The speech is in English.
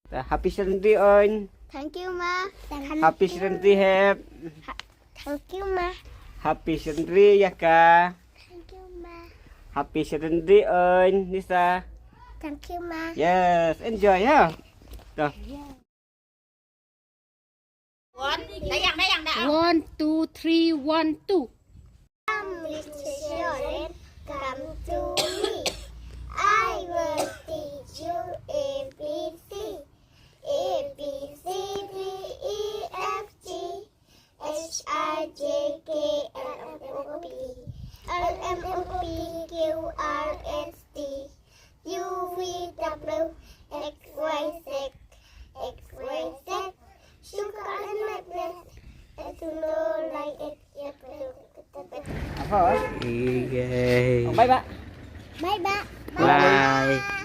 Happy Sunday on. Thank you, Ma. Happy Sunday have. Thank you, Ma. Happy Sunday ya kak. Thank you, Ma. Happy Sunday on Nisa. Thank you, Ma. Yes, enjoy ya. Tuh. 1 2 3 1 2 Come with children, come to me. I will teach you A, B, C. A, B, C, D, E, F, G, H, I, J, K, L, M, N, O, P. L, M, N, O, P, Q, R, S, T. U, V, W, X, Y, Z. X, Y, Z. Sugar and my breath. As you know, like it, Apa? Iya. Bye, Pak. Bye, bye. Bye.